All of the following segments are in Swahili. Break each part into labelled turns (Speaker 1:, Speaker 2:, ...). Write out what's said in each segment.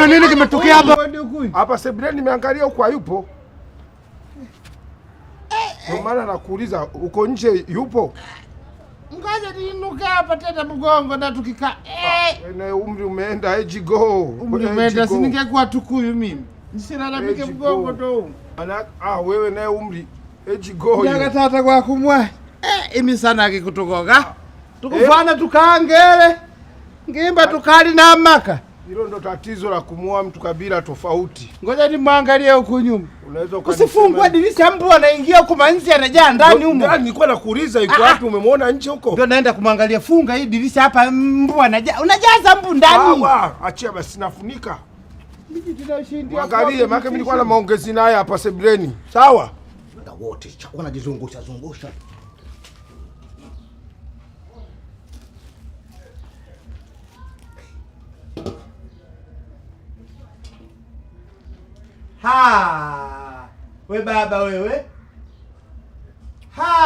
Speaker 1: kuna nini kimetokea hapa?
Speaker 2: Hapa sebuleni nimeangalia huko hayupo. Kwa maana nakuuliza uko nje yupo?
Speaker 3: Ngoja niinuke hapa tena mgongo na tukikaa.
Speaker 2: Na umri umeenda ejigo.
Speaker 3: Umri umeenda, si ningekuwa Tukuyu mimi. Nisilalamike mgongo ndo.
Speaker 2: Wewe naye umri ejigo.
Speaker 3: Yaga tata kwa kumwa. Imi sana akikutokoka. Tukufana tukaangele. Ngimba tukali na maka.
Speaker 2: Hilo ndo tatizo la kumuoa mtu kabila tofauti.
Speaker 3: Ngoja nimwangalie huko nyuma.
Speaker 2: Unaweza
Speaker 3: usifungwe dirisha, mbu anaingia huko manzi anajaa ndani huko.
Speaker 2: Ndani nilikuwa nakuuliza yuko wapi, umemwona nje huko?
Speaker 3: Ndio naenda kumwangalia, funga hii dirisha hapa, mbu anajaa. Unajaza mbu ndani.
Speaker 2: Achia basi nafunika. Mimi tunashindia. Angalie maana mimi nilikuwa na maongezi naye hapa sebuleni. Sawa?
Speaker 1: Muda wote chakula najizungusha zungusha.
Speaker 3: Ha! We baba wewe. Ha!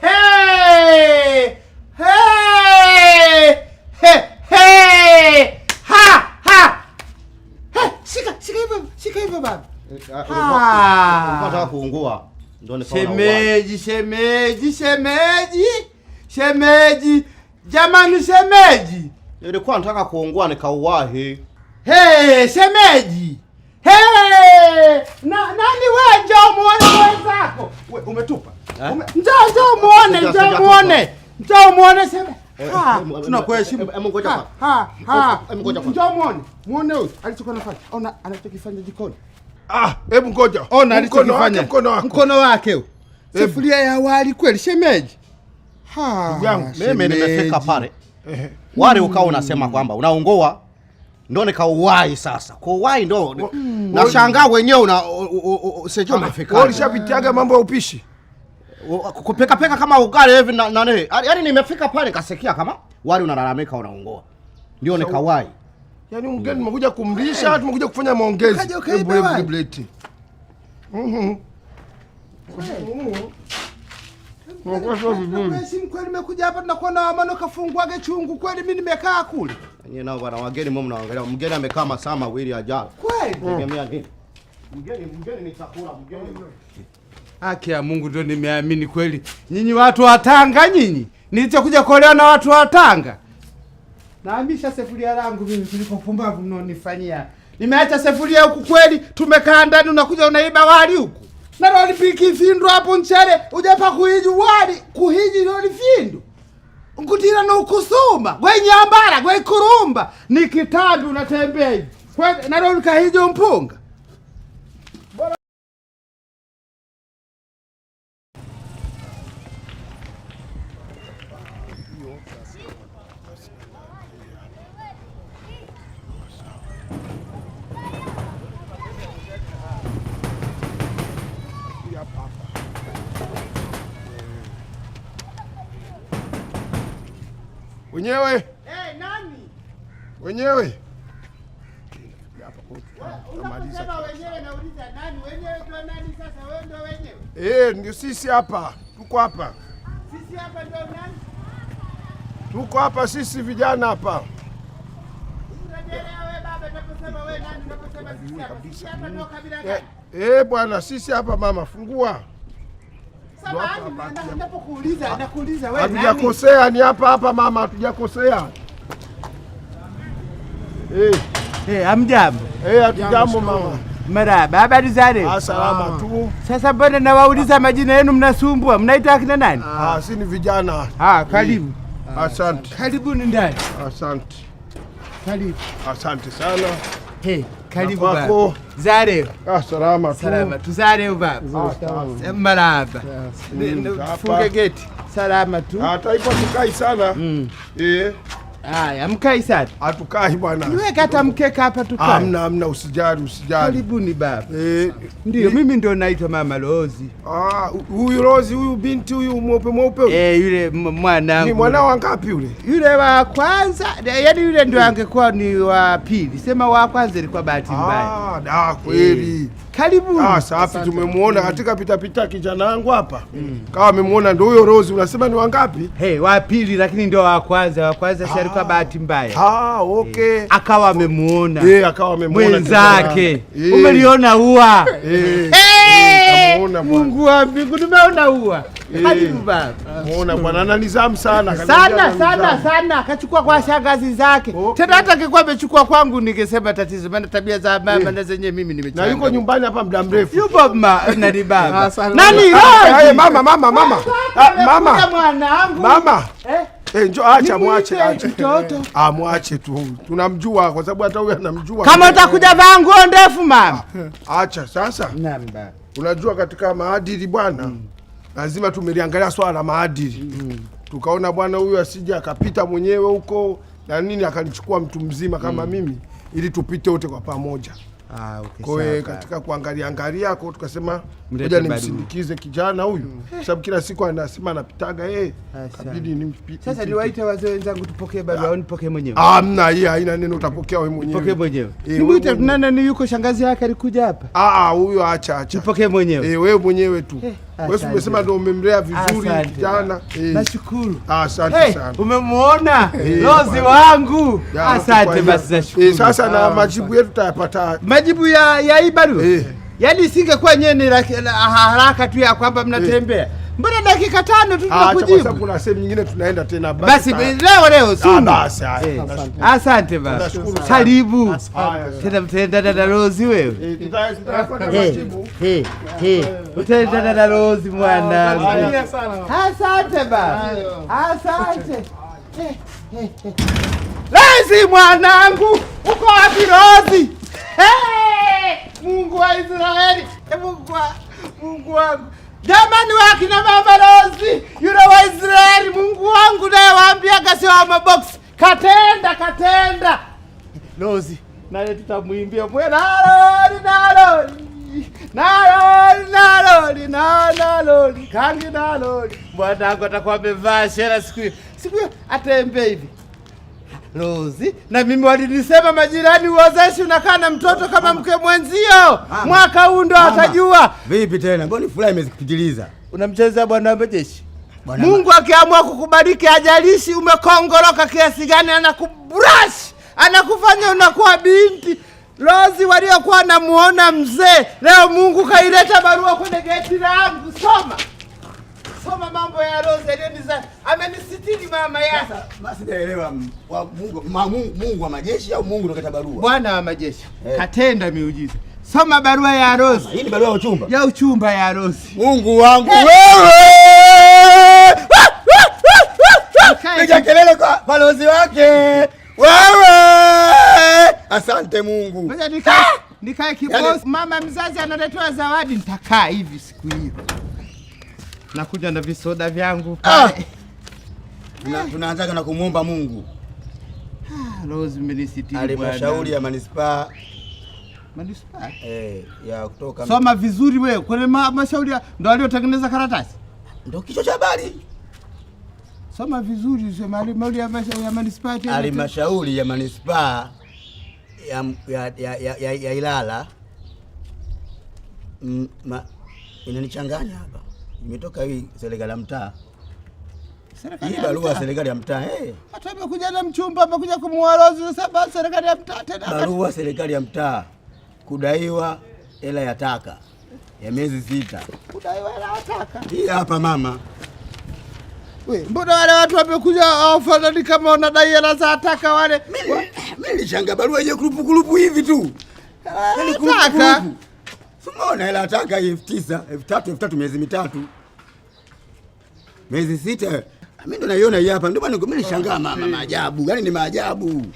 Speaker 3: Hey! Hey! Hey! Hey! Ha! Ha! Shika hivyo baba.
Speaker 1: Unataka kuungua. Ndio nikaona.
Speaker 3: Shemeji. Jamani shemeji.
Speaker 1: Nilikuwa nataka kuungua nikauwahi.
Speaker 3: Hey, shemeji. Hey! Nani wewe, njoo muone mwenzako. Wewe umetupa. Njoo muone shemeji. Tunakuheshimu.
Speaker 1: Ngoja
Speaker 3: Njoo muone huyu alichokuwa anafanya. Ona anachokifanya jikoni.
Speaker 2: Hebu ngoja.
Speaker 3: Ona alichokifanya. Mkono wake huo. Sufuria ya wali kweli shemeji.
Speaker 1: Mimi nimefika pale. Wale ukao unasema kwamba unaongoa. Ndio nikauwai sasa. Kwa uwai ndio nashangaa wenyewe sio umefika.
Speaker 2: Wewe ulishapitiaga mambo ya upishi?
Speaker 1: Kupeka kama ugali hivi na nani? Yaani nimefika pale kasikia kama wali unalalamika unaongoa. Ndio nikauwai.
Speaker 2: Yaani mgeni mmekuja kumlisha, tumekuja kufanya maongezi. Hebu bleti.
Speaker 3: Kweli nimekuja hapa tunakuona wamano kafungwage chungu kweli, mimi nimekaa kule.
Speaker 1: Nyinyi nao bwana wageni mmo mnaangalia. Mgeni amekaa masaa mawili ajao.
Speaker 3: Kweli?
Speaker 1: Tegemea nini? Mgeni ni chakula mgeni.
Speaker 3: Haki ya Mungu ndio nimeamini kweli. Nyinyi watu wa Tanga nyinyi. Nilichokuja kuolewa na watu wa Tanga. Naamisha sefuria langu mimi tulipopumbavu mnonifanyia. Nimeacha sefuria huku kweli, tumekaa ndani unakuja unaiba wali huku. Na loli piki findu hapo nchele, ujapa kuhiji wali, kuhiji loli findu. Nkutira no kusuma, gwe nyambara, gwe kurumba, ni kitambi unatembea. Na loli kahiji mpunga.
Speaker 2: Wenyewe?
Speaker 3: Nani?
Speaker 2: Wenyewe?
Speaker 3: Unasema wenyewe nauliza nani? Wenyewe ndio nani sasa? Wewe ndio wenyewe?
Speaker 2: Ndio sisi hapa. Tuko hapa.
Speaker 3: Sisi hapa ndio nani?
Speaker 2: Tuko hapa sisi vijana hapa.
Speaker 3: Unaelewa wewe baba unaposema wewe nani? Unaposema sisi hapa. Sisi hapa ndio kabila gani?
Speaker 2: Bwana sisi hapa mama fungua.
Speaker 3: Nakuuliza wewe nani?
Speaker 2: Hatujakosea, ni hapa mama, hatujakosea.
Speaker 3: Amjambo.
Speaker 2: Hatujambo mama.
Speaker 3: Marahaba, habari za leo?
Speaker 2: Salama tu.
Speaker 3: Sasa mbona nawauliza majina yenu mnasumbua? Mnaita akina nani?
Speaker 2: Si ni vijana.
Speaker 3: Karibu.
Speaker 2: Asante.
Speaker 3: Karibuni ndani.
Speaker 2: Asante.
Speaker 3: Karibu.
Speaker 2: Asante sana.
Speaker 3: Karibu baba. Za leo?
Speaker 2: Salama tu.
Speaker 3: Salama tu. Za leo baba. Marahaba. Funge geti. Salama tu.
Speaker 2: Hata ipo tukai sana.
Speaker 3: Haya, mkai sana.
Speaker 2: Hatukai bwana.
Speaker 3: Niweka hata mkeka hapa tukai.
Speaker 2: Hamna, usijali.
Speaker 3: Karibuni baba. Ndio mimi ndio naitwa Mama Rozi.
Speaker 2: Huyu Rozi, huyu binti huyu mweupe.
Speaker 3: Yule mwanangu.
Speaker 2: Ni mwanao wangapi yule?
Speaker 3: Yule wa kwanza, yaani yule ndio angekuwa ni wa pili. Sema wa kwanza ilikuwa bahati mbaya.
Speaker 2: Kweli.
Speaker 3: Karibu.
Speaker 2: Safi, tumemuona katika pitapita kijana wangu hapa. Kawa amemuona ndio huyo Rose, unasema ni wangapi?
Speaker 3: Wa pili lakini ndio wa kwanza. Wa kwanza si alikuwa bahati mbaya.
Speaker 2: Okay.
Speaker 3: Akawa amemuona.
Speaker 2: Akawa amemuona
Speaker 3: mwenzake. Umeliona ua. Mungu wa mbingu, tumeona ua. Karibu baba.
Speaker 2: Muona bwana ana nizamu sana.
Speaker 3: Sana. Akachukua kwa shangazi zake. Tena hata angekuwa amechukua kwangu ningesema tatizo, maana tabia za mama na zenyewe mimi nimechanga.
Speaker 2: Na yuko nyumbani hapa muda mrefu.
Speaker 3: Yupo na ni baba. Nani?
Speaker 2: Mama. Mama. Njoo, acha mwache.
Speaker 3: Mtoto.
Speaker 2: Mwache tu. Tunamjua kwa sababu hata huyu anamjua.
Speaker 3: Kama utakuja vaa nguo ndefu mama.
Speaker 2: Acha sasa.
Speaker 3: Namba.
Speaker 2: Unajua katika maadili bwana, lazima tumeliangalia swala la maadili. Tukaona bwana huyu asije akapita mwenyewe huko na nini akanichukua mtu mzima kama mimi ili tupite wote kwa pamoja.
Speaker 3: Okay,
Speaker 2: kwa hiyo katika kuangalia kwa tukasema ngoja nimsindikize kijana huyu sababu kila siku anasema anapitaga kabidi nimpite.
Speaker 3: Sasa niwaite wazee wenzangu tupokee barua au nipokee mwenyewe?
Speaker 2: Hamna, hii haina neno, utapokea wewe mwenyewe.
Speaker 3: Pokee mwenyewe. Nimuite nani yuko shangazi yake alikuja hapa?
Speaker 2: Huyo acha.
Speaker 3: Tupokee mwenyewe.
Speaker 2: Wewe mwenyewe tu. Wewe umesema ndio umemlea vizuri kijana.
Speaker 3: Nashukuru.
Speaker 2: Asante sana.
Speaker 3: Umemuona Rose wangu? Asante basi nashukuru.
Speaker 2: Sasa na majibu yetu tutayapata.
Speaker 3: Majibu ya hii barua. Yaani singekuwa nyenye haraka tu ya kwamba mnatembea. Mbona dakika 5 tu tunakujibu?
Speaker 2: Kwa sababu kuna sehemu nyingine tunaenda tena
Speaker 3: basi leo sio.
Speaker 2: Basi
Speaker 3: asante basi. Karibu. Tena mtenda dada Rose wewe.
Speaker 2: Tutapata majibu.
Speaker 3: Utenda dada Rose mwana. Asante basi. Asante. Rose mwanangu, uko wapi Rose? Mungu wa Israeli, Mungu wangu. Jamani wakina mama Rose, yule wa Israeli, Mungu wangu naye waambia kasi wa mabox. Katenda. Rose, naye tutamuimbia mwana naloli. Kangi naloli. Mwanangu atakuwa amevaa shera siku hiyo atembee hivi. Rose, na mimi walinisema majirani uozeshi unakaa na mtoto kama mke mwenzio. Mwaka huu ndo atajua.
Speaker 4: Vipi tena? Mbona furaha imekupitiliza?
Speaker 3: Unamcheza bwana wa majeshi. Mungu akiamua kukubariki ajalishi umekongoroka kiasi gani, anakubrush, anakufanya unakuwa binti. Rose waliokuwa namuona mzee, leo Mungu kaileta barua kwenye geti langu. Soma mambo ya Rose aliyeniza. Amenisitiri mama yake.
Speaker 4: Basi naelewa Mungu wa majeshi au Mungu ndio barua?
Speaker 3: Bwana wa majeshi. Katenda miujiza. Soma barua ya Rose.
Speaker 4: Hii ni barua ya uchumba.
Speaker 3: Ya uchumba ya Rose.
Speaker 4: Mungu wangu wewe. Piga kelele kwa Rose wake. Wewe. Asante Mungu.
Speaker 3: Ngoja nikae kibosi. Mama mzazi analetewa zawadi, nitakaa hivi siku hiyo. Nakuja na visoda vyangu pale.
Speaker 4: Tunaanza na kumuomba Mungu.
Speaker 3: Rose mmenisitiri bwana.
Speaker 4: Halmashauri ya manispaa. Ya kutoka.
Speaker 3: Soma vizuri wewe. Kwenye halmashauri ndio waliotengeneza karatasi.
Speaker 4: Ndio kichwa cha habari.
Speaker 3: Soma vizuri, sema halmashauri ya manispaa.
Speaker 4: Halmashauri ya manispaa ya Ilala. Inanichanganya hapa. Imetoka hii serikali ya mtaa. Hii barua serikali ya mtaa.
Speaker 3: Hata amekuja na mchumba, amekuja kumuoa Rose, sababu serikali ya mtaa tena.
Speaker 4: Barua serikali ya mtaa. Kudaiwa hela ya taka ya miezi 6.
Speaker 3: Kudaiwa hela ya taka.
Speaker 4: Hii hapa mama.
Speaker 3: Mbona wale watu wamekuja afadhali kama wanadai hela za taka wale?
Speaker 4: Mimi nilishangaa barua yenye kurupu hivi tu.
Speaker 3: Taka.
Speaker 4: Umeona hela ya taka 9,000, 3,000 miezi 3. Miezi 6. Mimi ndo naiona hii hapa. Ndio maana mimi nilishangaa mama, maajabu. Yaani ni maajabu.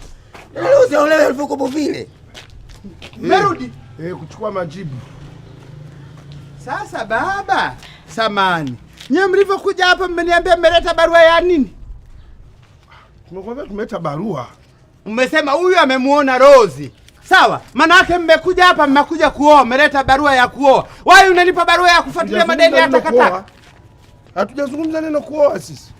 Speaker 4: Leo usielewe alipokuwa vile.
Speaker 3: Merudi
Speaker 2: kuchukua majibu.
Speaker 3: Sasa baba, samani. Nyie mlivyokuja hapa mmeniambia mmeleta barua ya nini?
Speaker 2: Tumekwambia tumeleta barua.
Speaker 3: Mmesema huyu amemuona Rose. Sawa? Maana yake mmekuja hapa mmekuja kuoa, mmeleta barua ya kuoa. Wewe unanipa barua ya kufuatilia madeni ya takataka.
Speaker 2: Hatujazungumza neno kuoa sisi.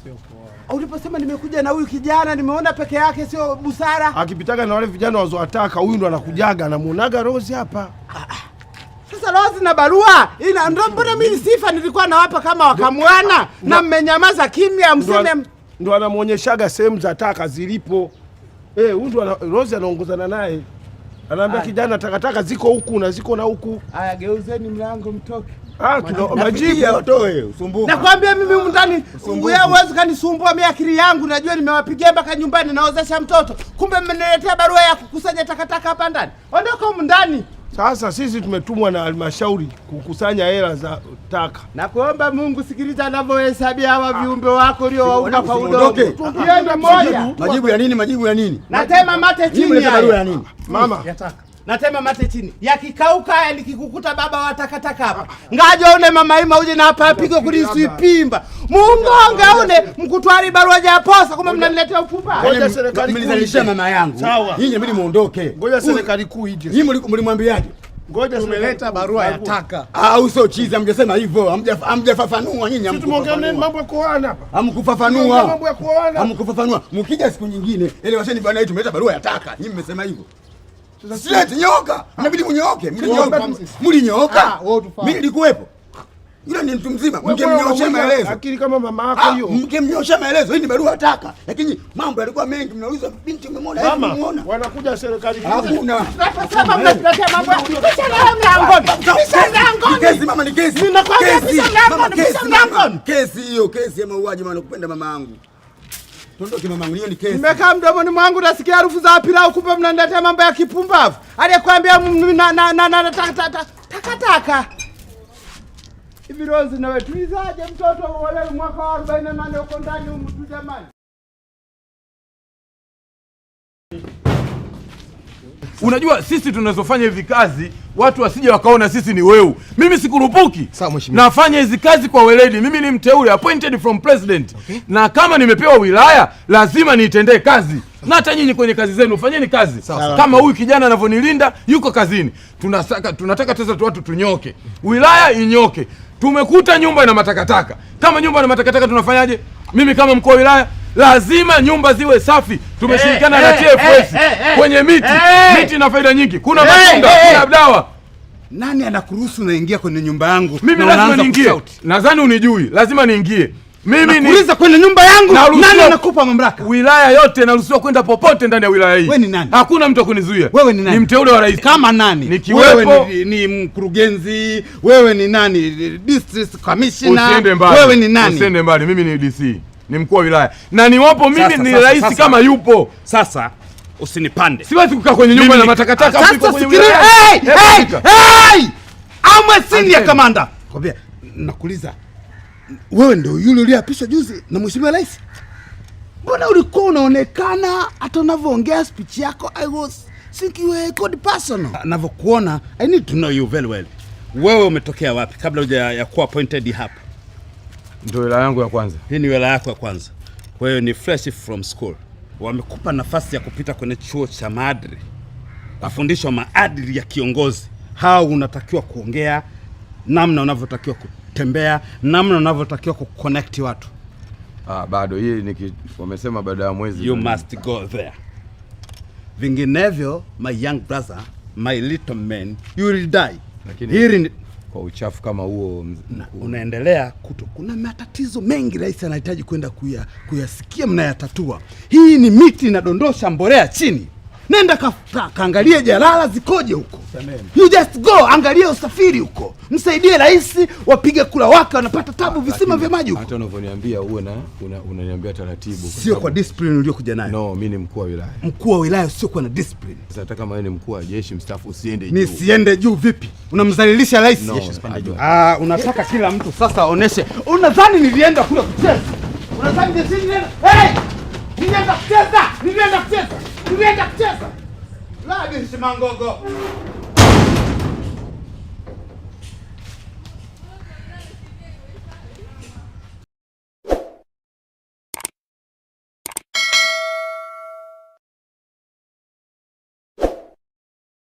Speaker 3: Sio kuoa. Uliposema nimekuja na huyu kijana nimeona peke yake sio busara.
Speaker 2: Akipitaga na wale vijana wazowataka huyu ndo anakujaga anamuonaga Rose hapa.
Speaker 3: Sasa Rose na barua ina ndio mbona mimi sifa nilikuwa nawapa kama wakamwana na mmenyamaza kimya mseme
Speaker 2: ndo anamuonyeshaga sehemu za taka zilipo. Huyu ndo Rose anaongozana naye. Anaambia kijana takataka ziko huku na ziko na huku.
Speaker 3: Haya geuzeni mlango mtoke.
Speaker 2: Majibu
Speaker 4: watoe usumbufu.
Speaker 3: Nakwambia mimi huko ndani wewe huwezi kanisumbua mimi akili yangu najua nimewapigia mpaka nyumbani naozesha mtoto. Kumbe mmeniletea barua ya kukusanya takataka hapa ndani. Ondoka huko ndani.
Speaker 2: Sasa sisi tumetumwa na halmashauri kukusanya hela za taka.
Speaker 3: Na kuomba Mungu sikiliza anavyohesabia hawa viumbe wako uliowaumba kwa udongo. Tukienda moja.
Speaker 4: Majibu ya nini? Majibu ya nini?
Speaker 3: Natema mate chini.
Speaker 4: Barua ya nini?
Speaker 2: Mama,
Speaker 3: yataka. Natema mate chini. Yakikauka haya nikikukuta baba wa takataka hapa. Ngaje une mama Ima uje na hapa apige kulisipimba. Mungonga une mkutwari barua ya posa kama mnaniletea upupa.
Speaker 2: Ngoja serikali
Speaker 4: mlizalisha mama yangu. Nyinyi mbili muondoke.
Speaker 2: Ngoja serikali kuu ije.
Speaker 4: Nyinyi mlimwambiaje?
Speaker 2: Ngoja
Speaker 3: tumeleta barua ya taka.
Speaker 4: Au sio chizi hamjasema hivyo. Hamjafafanua nyinyi
Speaker 2: hamkufafanua. Tumeongea nini mambo ya kuoana hapa?
Speaker 4: Hamkufafanua.
Speaker 2: Mambo ya kuoana.
Speaker 4: Hamkufafanua. Mkija siku nyingine ile washeni bwana yetu tumeleta barua ya taka. Nyinyi mmesema hivyo. Sasa nyoka. Inabidi mnyoke. Mlinyooka. Mimi nilikuwepo. Yule ni mtu mzima. Mngemnyoosha maelezo.
Speaker 2: Akili kama mama yako hiyo.
Speaker 4: Mngemnyoosha maelezo. Hii ni barua taka. Lakini mambo yalikuwa mengi. Mnauliza binti umemwona hivi umemuona.
Speaker 2: Wanakuja serikali.
Speaker 4: Hakuna.
Speaker 3: Sasa mnatuletea mambo ya kisha na mlangoni. Kisha mlangoni.
Speaker 4: Kesi mama ni kesi.
Speaker 3: Ninakwambia kisha mlangoni.
Speaker 4: Kesi hiyo kesi ya mauaji maana kupenda mama yangu. Tondoki mamangu hiyo ni kesi.
Speaker 3: Nimekaa mdomoni mwangu nasikia harufu za pilau kumbe mnaniletea mambo ya kipumbavu. Aliyekwambia na takataka. Hivi Rose na wewe tulizaje mtoto wale mwaka wa 48 uko ndani mtu jamani.
Speaker 5: Unajua sisi tunazofanya hivi kazi watu wasije wakaona sisi ni weu. Mimi sikurupuki. Nafanya hizi kazi kwa weledi. Mimi ni mteule appointed from president. Okay. Na kama nimepewa wilaya lazima niitendee kazi. Na hata nyinyi kwenye kazi zenu fanyeni kazi. Kama huyu kijana anavyonilinda yuko kazini. Tunataka sasa watu tunyoke. Wilaya inyoke. Tumekuta nyumba ina matakataka. Kama nyumba ina matakataka tunafanyaje? Mimi kama mkuu wa wilaya lazima nyumba ziwe safi. Tumeshirikiana na TFS kwenye miti. Miti ina faida nyingi. Kuna matunda, kuna dawa.
Speaker 3: Nani anakuruhusu unaingia kwenye nyumba yangu?
Speaker 5: Mimi lazima niingie. Nadhani unijui. Lazima niingie. Mimi
Speaker 3: nakuuliza kwenye nyumba yangu. Nani anakupa mamlaka?
Speaker 5: Wilaya yote naruhusiwa kwenda popote ndani ya wilaya hii.
Speaker 3: Wewe ni nani?
Speaker 5: Hakuna mtu akunizuia.
Speaker 3: Wewe ni nani?
Speaker 5: Ni mteule wa rais.
Speaker 3: Kama nani?
Speaker 5: Nikiwepo.
Speaker 3: Wewe ni mkurugenzi, wewe ni nani? District commissioner.
Speaker 5: Usiende mbali.
Speaker 3: Wewe ni nani?
Speaker 5: Usiende mbali. Mimi ni DC. Ni mkuu wa wilaya. Na niwapo mimi ni rais kama yupo.
Speaker 6: Sasa usinipande.
Speaker 5: Siwezi kukaa kwenye nyumba na matakataka
Speaker 3: hapo kwenye wilaya. Hey! I'm senior commander. Kwambia nakuuliza. Wewe ndio yule uliyeapishwa juzi na mheshimiwa rais? Mbona ulikuwa unaonekana hata unavyoongea speech yako I was thinking you were a good person. Ninavyokuona I need to know you very well. Wewe umetokea wapi kabla huja kuwa appointed hapa?
Speaker 5: Ndio wilaya yangu ya kwanza.
Speaker 6: Hii ni wilaya yako ya kwanza. Kwa hiyo ni fresh from school. Wamekupa nafasi ya kupita kwenye chuo cha maadili. Kufundishwa maadili ya kiongozi. How unatakiwa kuongea, namna unavyotakiwa kutembea, namna unavyotakiwa kuconnect watu.
Speaker 5: Bado hii wamesema baada ya mwezi.
Speaker 6: You must go there. Vinginevyo my young brother, my little man, you will die.
Speaker 5: Lakini kwa uchafu kama huo
Speaker 6: unaendelea kuna matatizo mengi rais anahitaji kwenda kuyasikia mnayatatua. Hii ni miti inadondosha mbolea chini. Nenda kaangalie jalala zikoje huko. You just go, angalia usafiri huko. Msaidie rais, wapige kula wake wanapata tabu visima vya maji huko.
Speaker 5: Hata unavyoniambia uwe unaniambia taratibu.
Speaker 6: Sio kwa discipline uliokuja nayo.
Speaker 5: No, mimi ni mkuu wa wilaya.
Speaker 6: Mkuu wa wilaya sio kwa na discipline.
Speaker 5: Sasa hata kama wewe ni mkuu wa jeshi mstaafu usiende juu.
Speaker 6: Nisiende juu vipi? Unamdhalilisha rais.
Speaker 5: No,
Speaker 6: unataka kila mtu sasa aoneshe. Unadhani nilienda kule kucheza? Unadhani nilienda? Hey! Nilienda kucheza. La, binti mangogo.